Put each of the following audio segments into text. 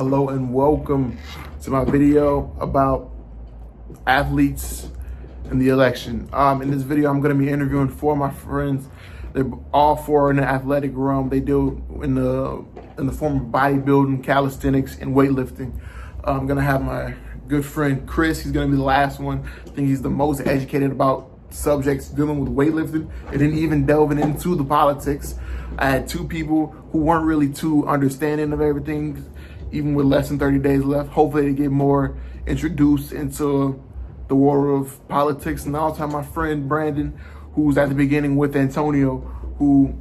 Hello and welcome to my video about athletes in the election. In this video, I'm going to be interviewing four of my friends. They're all four in the athletic realm. They do in the form of bodybuilding, calisthenics, and weightlifting. I'm going to have my good friend Chris. He's going to be the last one. I think he's the most educated about subjects dealing with weightlifting and then even delving into the politics. I had two people who weren't really too understanding of everything, even with less than 30 days left. Hopefully they get more introduced into the world of politics. And I also have my friend Brandon, who's at the beginning with Antonio, who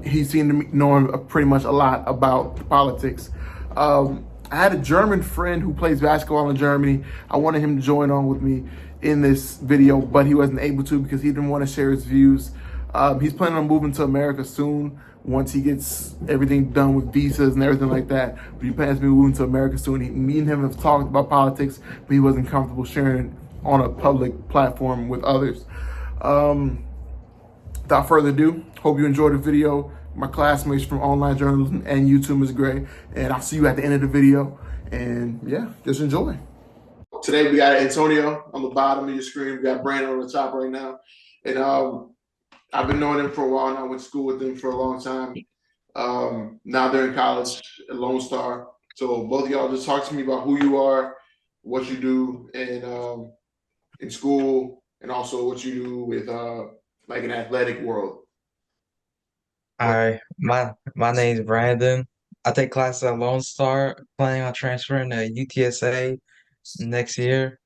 he seemed to know pretty much a lot about politics. I had a German friend who plays basketball in Germany. I wanted him to join on with me in this video, but he wasn't able to because he didn't want to share his views. He's planning on moving to America soon once he gets everything done with visas and everything like that. But he plans to be moving to America soon. Me and him have talked about politics, but he wasn't comfortable sharing it on a public platform with others. Without further ado, hope you enjoyed the video. My classmates from online journalism and YouTube is great. And I'll see you at the end of the video. And yeah, just enjoy. Today we got Antonio on the bottom of your screen. We got Brandon on the top right now. And I've been knowing them for a while now. I went to school with them for a long time. Now they're in college at Lone Star. So both of y'all just talk to me about who you are, what you do in school, and also what you do with like an athletic world. Hi, my name's Brandon. I take classes at Lone Star, planning on transferring to UTSA next year.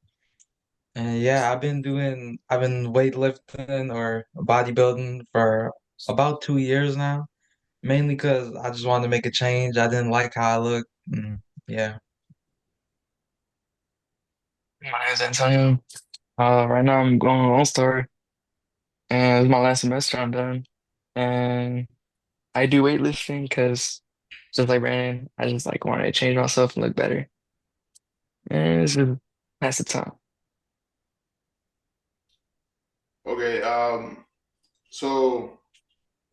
And yeah, I've been weightlifting or bodybuilding for about 2 years now, mainly because I just wanted to make a change. I didn't like how I looked. Yeah. My name is Antonio. Right now I'm going on All-Star, and it's my last semester I'm done. And I do weightlifting because, just like Brandon, I just like wanted to change myself and look better. And it's just pass the time. Okay, so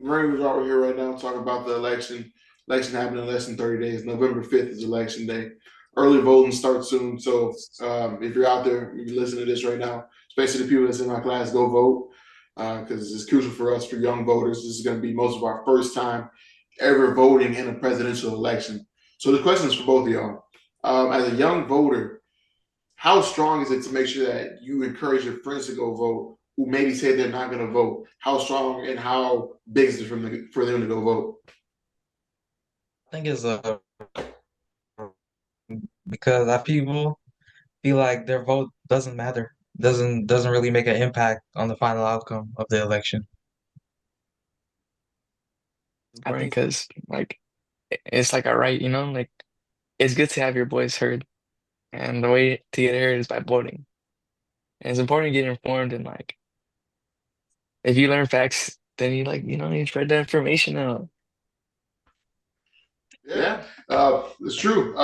Ray was over here right now talking about the election. Election happening in less than 30 days. November 5th is election day. Early voting starts soon. So if you're out there, if you're listening to this right now, especially the people that's in my class, go vote because it's crucial for us, for young voters. This is going to be most of our first time ever voting in a presidential election. So the question is for both of y'all. As a young voter, how strong is it to make sure that you encourage your friends to go vote who maybe say they're not going to vote? How strong and how big is it for them to go vote? I think it's because I people feel like their vote doesn't matter, doesn't really make an impact on the final outcome of the election. I Important think because like it's like a right, like it's good to have your voice heard, and the way to get heard is by voting. And it's important to get informed and like if you learn facts, then you spread that information out. Yeah, it's true.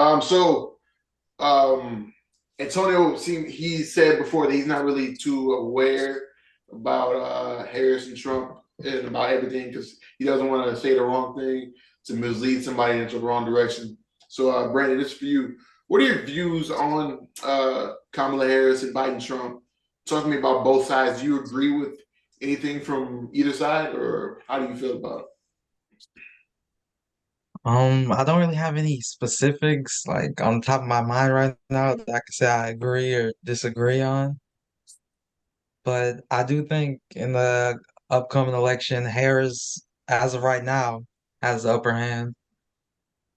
Um, Antonio seemed he said before that he's not really too aware about Harris and Trump and about everything because he doesn't want to say the wrong thing to mislead somebody into the wrong direction. So, Brandon, this is for you. What are your views on Kamala Harris and Biden Trump? Talk to me about both sides. Do you agree with anything from either side, or how do you feel about it? I don't really have any specifics like on top of my mind right now that I can say I agree or disagree on. But I do think in the upcoming election, Harris, as of right now, has the upper hand.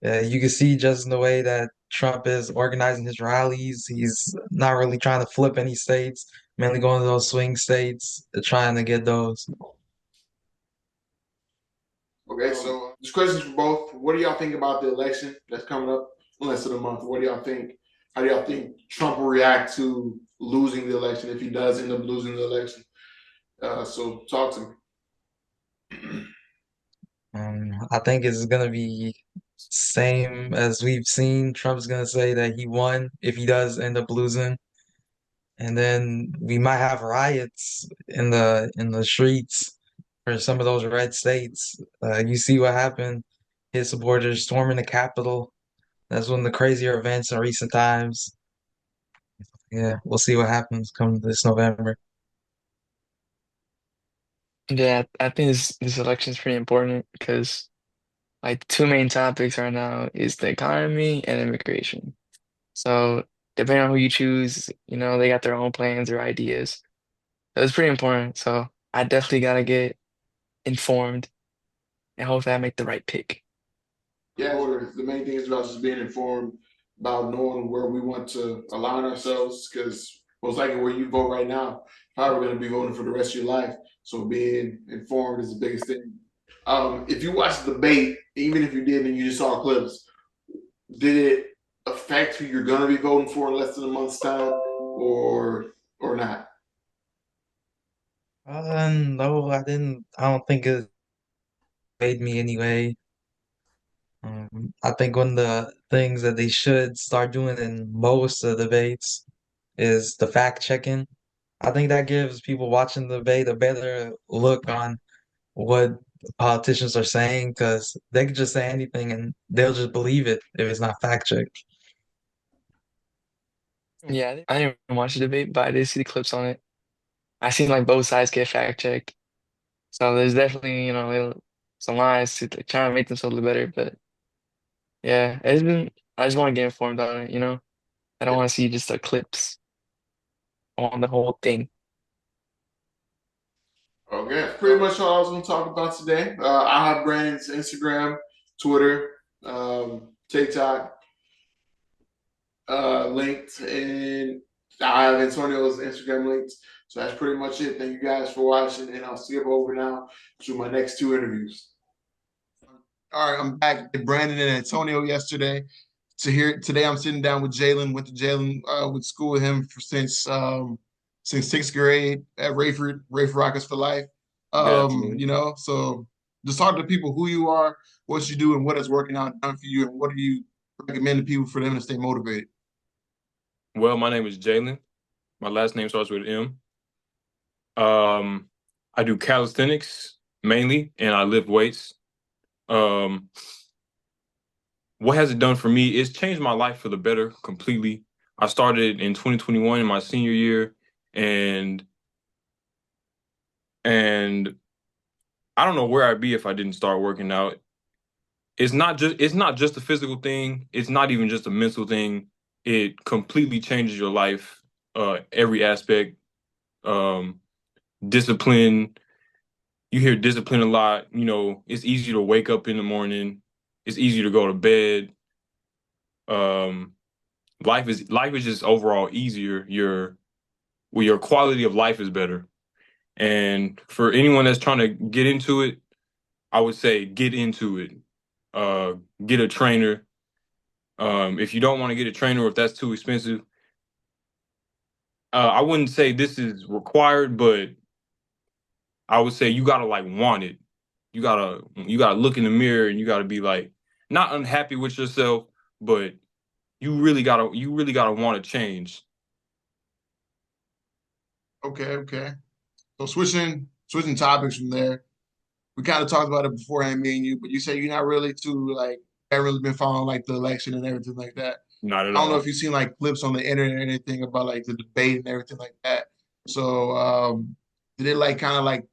You can see just in the way that Trump is organizing his rallies, he's not really trying to flip any states, mainly going to those swing states, trying to get those. Okay, so this question's for both. What do y'all think about the election that's coming up in less than a month? What do y'all think? How do y'all think Trump will react to losing the election if he does end up losing the election? So talk to me. I think it's gonna be same as we've seen. Trump's gonna say that he won if he does end up losing. And then we might have riots in the streets for some of those red states. You see what happened. His supporters storming the Capitol. That's one of the crazier events in recent times. Yeah, we'll see what happens come this November. Yeah, I think this election is pretty important because like the two main topics right now is the economy and immigration. So depending on who you choose, they got their own plans or ideas. So it's pretty important. So I definitely gotta get informed and hopefully I make the right pick. Yeah, the main thing is about just being informed about knowing where we want to align ourselves because most likely where you vote right now, probably going to be voting for the rest of your life. So being informed is the biggest thing. If you watch the debate, even if you did and you just saw clips, did it affect who you're going to be voting for in less than a month's time or not? No, I didn't. I don't think it made me anyway. I think one of the things that they should start doing in most of the debates is the fact checking. I think that gives people watching the debate a better look on what politicians are saying because they could just say anything and they'll just believe it if it's not fact checked. Yeah, I didn't even watch the debate, but I did see the clips on it. I seen like both sides get fact checked. So there's definitely, some lies to like, try to make themselves look better. But yeah, I just want to get informed on it. I don't want to see just the clips on the whole thing. Okay, that's pretty much all I was going to talk about today. I have Brandon's Instagram, Twitter, TikTok linked, and I have Antonio's Instagram linked. So that's pretty much it. Thank you guys for watching, and I'll skip over now to my next two interviews. All right, I'm back with Brandon and Antonio yesterday. Today, I'm sitting down with Jalen. Went to Jalen with school with him since sixth grade at Rayford Rockets for Life. Yeah, absolutely. So just talk to people who you are, what you do, and what is working out done for you, and what do you recommend to people for them to stay motivated. Well, my name is Jalen. My last name starts with M. Um, I do calisthenics mainly, and I lift weights. Um, what has it done for me? It's changed my life for the better completely. I started in 2021 in my senior year, and and I don't know where I'd be if I didn't start working out. It's not just a physical thing. It's not even just a mental thing. It completely changes your life, every aspect. Um, Discipline. You hear discipline a lot. It's easy to wake up in the morning. It's easy to go to bed. Um, life is just overall easier. Your quality of life is better. And for anyone that's trying to get into it, I would say get into it. Uh, get a trainer. If you don't want to get a trainer, or if that's too expensive, I wouldn't say this is required, but I would say you gotta like want it. You gotta look in the mirror and you gotta be like not unhappy with yourself, but you really gotta want to change. Okay. So switching topics from there. We kind of talked about it beforehand, me and you, but you say you're not really too like haven't really been following like the election and everything like that. Not at I don't know if all. you've seen like clips on the internet or anything about like the debate and everything like that. So did it like kind of like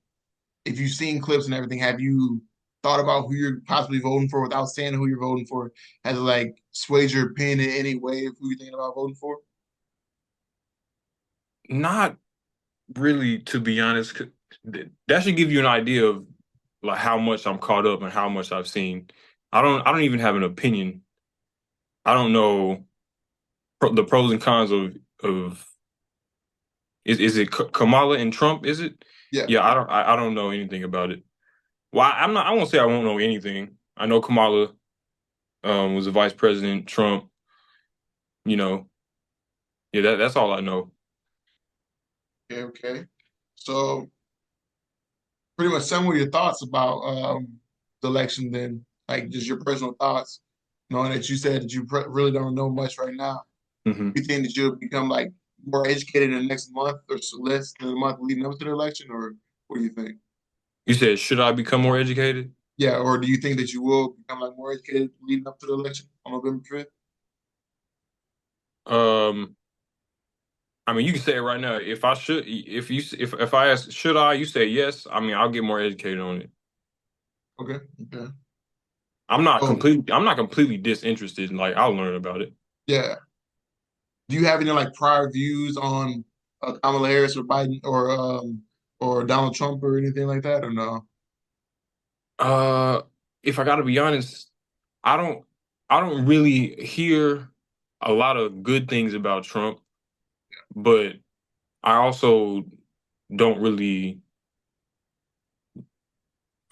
if you've seen clips and everything, have you thought about who you're possibly voting for without saying who you're voting for? Has it like swayed your opinion in any way of who you're thinking about voting for? Not really, to be honest. That should give you an idea of like how much I'm caught up and how much I've seen. I don't even have an opinion. I don't know the pros and cons of is it Kamala and Trump? Is it? Yeah. Yeah, I don't know anything about it. Well, I'm not. I won't say I won't know anything. I know Kamala was the vice president. Trump, you know, yeah, that's all I know. Okay. So pretty much tell me your thoughts about the election then, like just your personal thoughts, knowing that you said that you really don't know much right now. Hmm. You think that you'll become like more educated in the next month or less than a month leading up to the election, or what do you think? You said, should I become more educated? Yeah, or do you think that you will become like more educated leading up to the election on November 5th? Um, I mean, you can say it right now. If I should, if I ask, should I? You say yes. I mean, I'll get more educated on it. Okay. Okay. Oh, I'm not completely disinterested. Like, I'll learn about it. yeah. Do you have any like prior views on Kamala Harris or Biden or Donald Trump or anything like that, or no? Uh, if I got to be honest, I don't, I don't really hear a lot of good things about Trump, but I also don't really,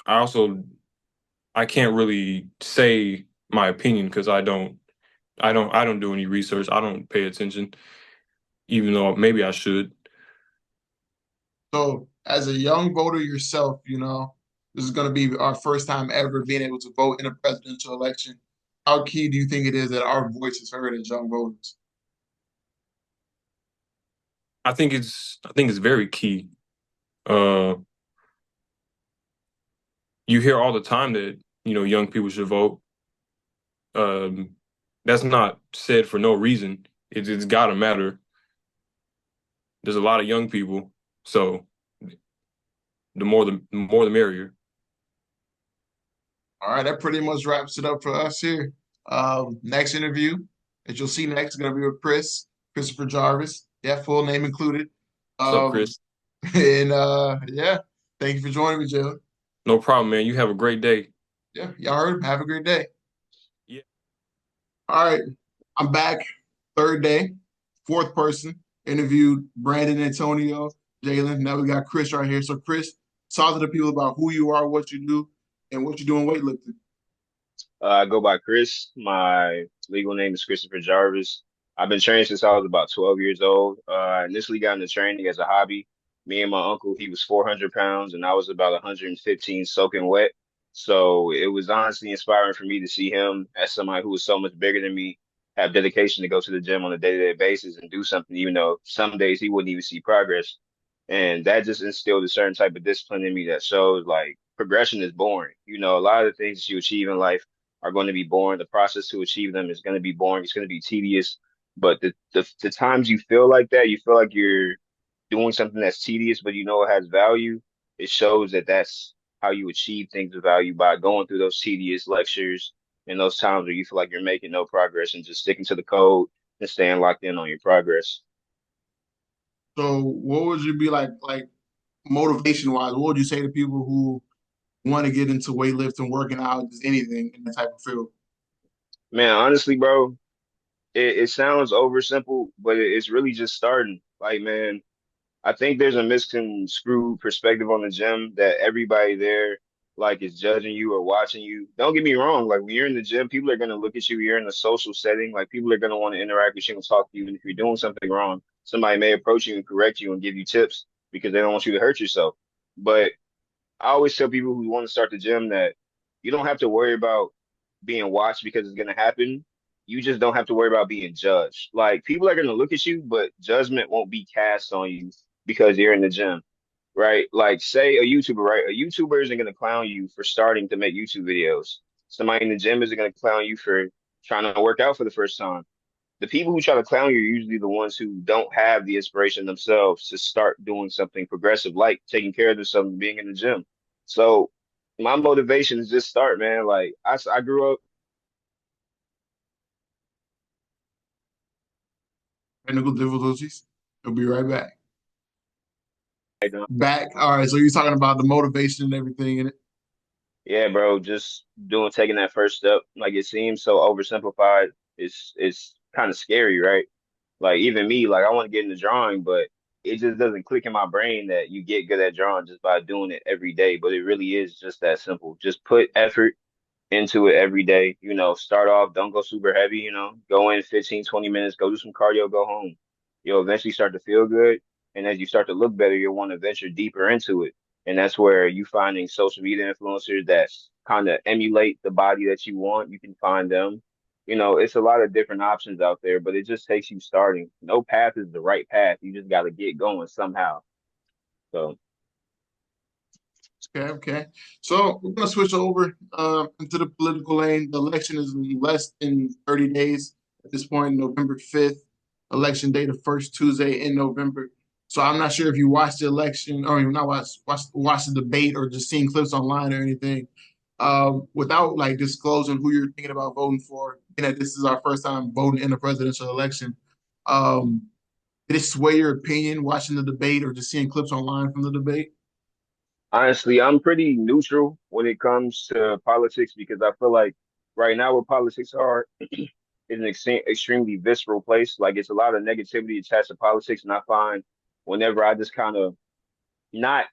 I also, I can't really say my opinion because I don't do any research. I don't pay attention, even though maybe I should. So, as a young voter yourself, this is going to be our first time ever being able to vote in a presidential election. How key do you think it is that our voice is heard as young voters? I think it's very key. Uh, you hear all the time that, young people should vote. Um, that's not said for no reason. It's gotta matter. There's a lot of young people, so the more the merrier. All right, that pretty much wraps it up for us here. Next interview that you'll see next is going to be with Christopher Jarvis. Yeah, full name included. What's up, Um, Chris? and yeah, thank you for joining me, Jalen. No problem, man. You have a great day. Yeah, y'all heard him. Have a great day. Yeah. All right, I'm back. Third day, fourth person. Interviewed Brandon, Antonio, Jalen. Now we got Chris right here. So, Chris, talk to the people about who you are, what you do, and what you do in weightlifting. I go by Chris. My legal name is Christopher Jarvis. I've been training since I was about 12 years old. I initially got into training as a hobby. Me and my uncle, he was 400 pounds and I was about 115 soaking wet. So it was honestly inspiring for me to see him as somebody who was so much bigger than me, have dedication to go to the gym on a day-to-day basis and do something, even though some days he wouldn't even see progress. And that just instilled a certain type of discipline in me that shows like progression is boring. A lot of the things that you achieve in life are going to be boring. The process to achieve them is going to be boring. It's going to be tedious. But the times you feel like that, you feel like you're doing something that's tedious, but you know it has value. It shows that that's how you achieve things of value by going through those tedious lectures and those times where you feel like you're making no progress and just sticking to the code and staying locked in on your progress. So, what would you be like motivation wise? What would you say to people who want to get into weightlifting, working out, just anything in that type of field? Man, honestly, bro, it sounds oversimple, but it's really just starting. Like, man, I think there's a misconstrued perspective on the gym that everybody there like is judging you or watching you. Don't get me wrong, like when you're in the gym, people are gonna look at you. You're in a social setting, like people are gonna want to interact with you and talk to you. And if you're doing something wrong, somebody may approach you and correct you and give you tips because they don't want you to hurt yourself. But I always tell people who want to start the gym that you don't have to worry about being watched because it's going to happen. You just don't have to worry about being judged. Like people are going to look at you, but judgment won't be cast on you because you're in the gym, right? Like say a YouTuber, right? A YouTuber isn't going to clown you for starting to make YouTube videos. Somebody in the gym isn't going to clown you for trying to work out for the first time. The people who try to clown you are usually the ones who don't have the inspiration themselves to start doing something progressive, like taking care of themselves and being in the gym. So my motivation is just start, man. Like I grew up. Technical difficulties. We'll be right back. Like, Back. All right. So you're talking about the motivation and everything in it. yeah, bro, just taking that first step. Like it seems so oversimplified. It's kind of scary, right? Like even me, like I want to get into drawing, but it just doesn't click in my brain that you get good at drawing just by doing it every day. But it really is just that simple. Just put effort into it every day. Start off, don't go super heavy, go in 15, 20 minutes, go do some cardio, go home. You'll eventually start to feel good. And as you start to look better, you'll want to venture deeper into it. And that's where you finding social media influencers that kind of emulate the body that you want. You can find them. It's a lot of different options out there, but it just takes you starting. No path is the right path. You just got to get going somehow. So, Okay. Okay. So we're gonna switch over into the political lane. The election is in less than 30 days at this point, November 5th. election day, the first Tuesday in November. So I'm not sure if you watched the election or not watch the debate or just seeing clips online or anything. Without like disclosing who you're thinking about voting for, and that this is our first time voting in a presidential election. Um, did it sway your opinion watching the debate or just seeing clips online from the debate? Honestly, I'm pretty neutral when it comes to politics because I feel like right now where politics are is an extremely visceral place. Like it's a lot of negativity attached to politics, and I find whenever I just kind of not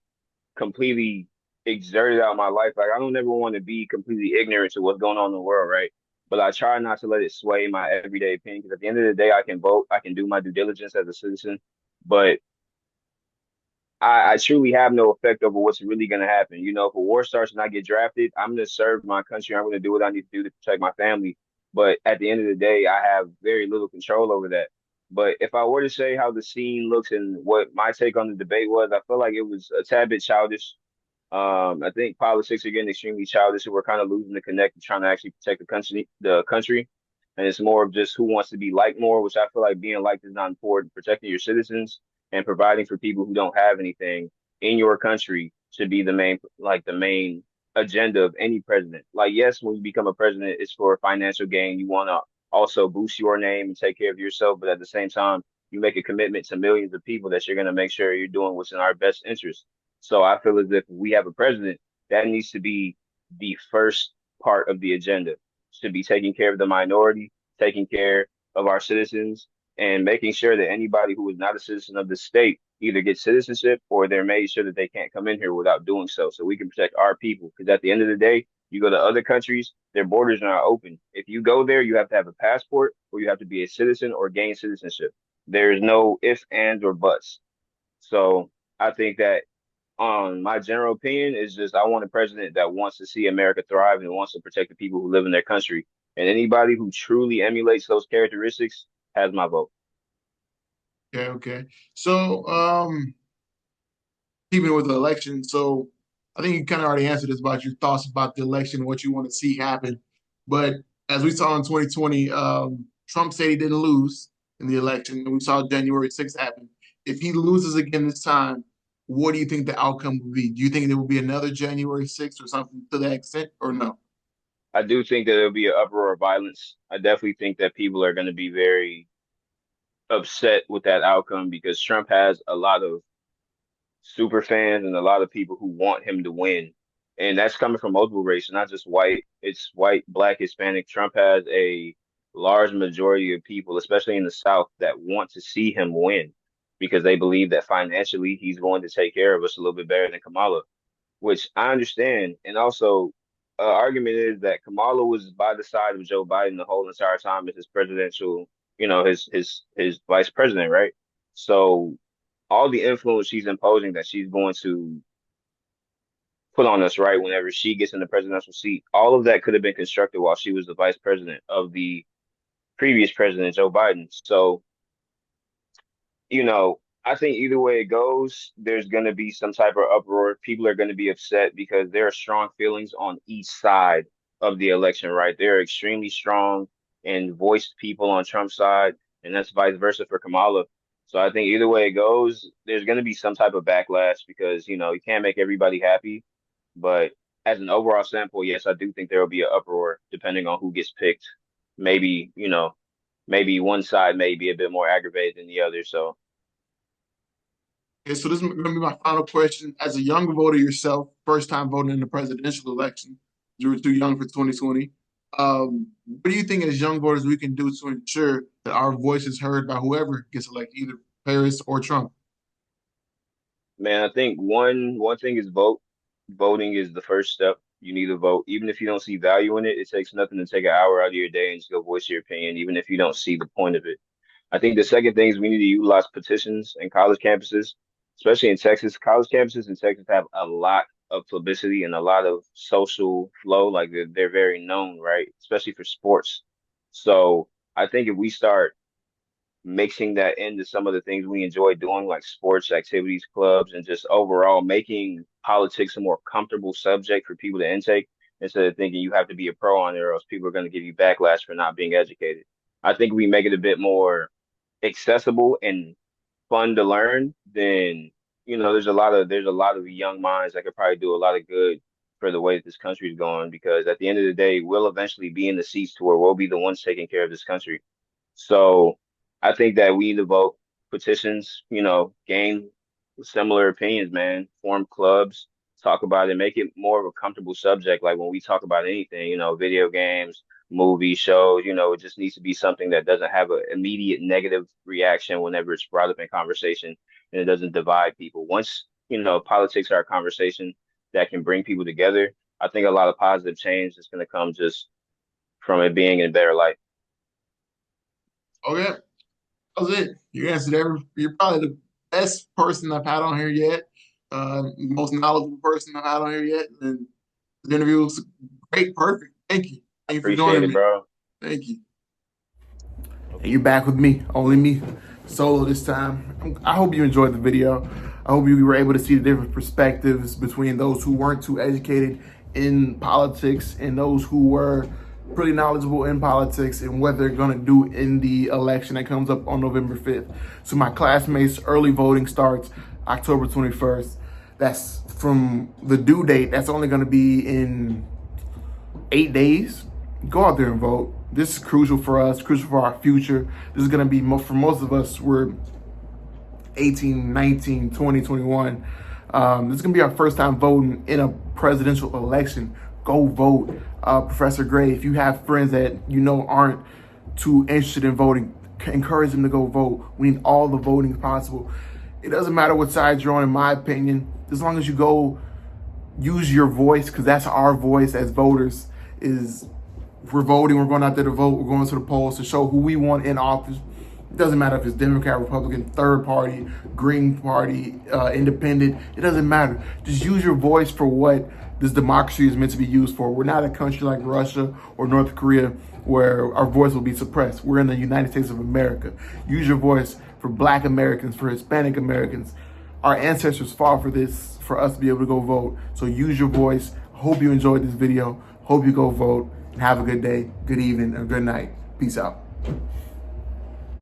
completely exerted out my life, like I don't ever want to be completely ignorant to what's going on in the world, right? But I try not to let it sway my everyday opinion because at the end of the day, I can vote, I can do my due diligence as a citizen, but I truly have no effect over what's really going to happen. You know, if a war starts and I get drafted, I'm going to serve my country. I'm going to do what I need to do to protect my family. But at the end of the day, I have very little control over that. But if I were to say how the scene looks and what my take on the debate was, I feel like it was a tad bit childish. I think politics are getting extremely childish, and we're kind of losing the connect and trying to actually protect the country. And it's more of just who wants to be liked more, which I feel like being liked is not important. Protecting your citizens and providing for people who don't have anything in your country should be the main agenda of any president. Like, yes, when you become a president, it's for financial gain. You want to also boost your name and take care of yourself, but at the same time, you make a commitment to millions of people that you're going to make sure you're doing what's in our best interest. So I feel as if we have a president that needs to be the first part of the agenda, should be taking care of the minority, taking care of our citizens, and making sure that anybody who is not a citizen of the state either gets citizenship or they're made sure that they can't come in here without doing so, so we can protect our people. Because at the end of the day, you go to other countries, their borders are not open. If you go there, you have to have a passport or you have to be a citizen or gain citizenship. There is no ifs, ands, or buts. So I think that my general opinion is just I want a president that wants to see America thrive and wants to protect the people who live in their country. And anybody who truly emulates those characteristics has my vote. Okay, okay. So, keeping with the election, so I think you kind of already answered this about your thoughts about the election, what you want to see happen. But as we saw in 2020, Trump said he didn't lose in the election, and we saw January 6th happen. If he loses again this time, what do you think the outcome will be? Do you think there will be another January 6th or something to that extent, or no? I do think that there'll be an uproar of violence. I definitely think that people are going to be very upset with that outcome because Trump has a lot of super fans and a lot of people who want him to win. And that's coming from multiple races, not just white. It's white, black, Hispanic. Trump has a large majority of people, especially in the South, that want to see him win because they believe that financially he's going to take care of us a little bit better than Kamala, which I understand. And also, argument is that Kamala was by the side of Joe Biden the whole entire time as his presidential, his vice president, right? So all the influence she's imposing that she's going to put on us, right, whenever she gets in the presidential seat, all of that could have been constructed while she was the vice president of the previous president, Joe Biden. So, I think either way it goes, there's going to be some type of uproar. People are going to be upset because there are strong feelings on each side of the election, right? There are extremely strong and voiced people on Trump's side, and that's vice versa for Kamala. So I think either way it goes, there's going to be some type of backlash because, you can't make everybody happy. But as an overall sample, yes, I do think there will be an uproar depending on who gets picked. Maybe, maybe one side may be a bit more aggravated than the other. So Okay, so this is going to be my final question. As a young voter yourself, first time voting in the presidential election, you were too young for 2020. What do you think as young voters we can do to ensure that our voice is heard by whoever gets elected, either Harris or Trump? man, I think one thing is vote. Voting is the first step. You need to vote. Even if you don't see value in it, it takes nothing to take an hour out of your day and just go voice your opinion, even if you don't see the point of it. I think the second thing is we need to utilize petitions in college campuses, especially in Texas. College campuses in Texas have a lot of publicity and a lot of social flow. Like they're very known, right? Especially for sports. So I think if we start mixing that into some of the things we enjoy doing, like sports activities, clubs, and just overall making politics a more comfortable subject for people to intake instead of thinking you have to be a pro on it or else people are going to give you backlash for not being educated. I think we make it a bit more accessible and fun to learn, then there's a lot of young minds that could probably do a lot of good for the way that this country is going. Because at the end of the day, we'll eventually be in the seats to where we'll be the ones taking care of this country. So I think that we need to vote petitions, gain similar opinions, man, form clubs, talk about it, make it more of a comfortable subject. Like when we talk about anything, video games, movie shows, it just needs to be something that doesn't have an immediate negative reaction whenever it's brought up in conversation, and it doesn't divide people. Once, politics are a conversation that can bring people together, I think a lot of positive change is going to come just from it being in a better light. Okay, that was it. You answered You're probably the best person I've had on here yet. Most knowledgeable person I've had on here yet. And the interview was great, perfect. Thank you. Thank you for Appreciate joining it, me. bro. Thank you. And you're back with me, only me, solo this time. I hope you enjoyed the video. I hope you were able to see the different perspectives between those who weren't too educated in politics and those who were pretty knowledgeable in politics and what they're going to do in the election that comes up on November 5th. So my classmates, early voting starts October 21st. That's from the due date. That's only going to be in 8 days. Go out there and vote. This is crucial for us, crucial for our future. This is going to be, for most of us, we're 18, 19, 20, 21. This is going to be our first time voting in a presidential election. Go vote. Professor Gray, if you have friends that aren't too interested in voting, encourage them to go vote. We need all the voting possible. It doesn't matter what side you're on, in my opinion, as long as you go use your voice, because that's our voice as voters. Is we're voting, we're going out there to vote, we're going to the polls to show who we want in office. It doesn't matter if it's Democrat, Republican, third party, Green Party, independent. It doesn't matter. Just use your voice for what this democracy is meant to be used for. We're not a country like Russia or North Korea where our voice will be suppressed. We're in the United States of America. Use your voice for Black Americans, for Hispanic Americans. Our ancestors fought for this, for us to be able to go vote. So use your voice. Hope you enjoyed this video. Hope you go vote, and have a good day, good evening, and good night. Peace out.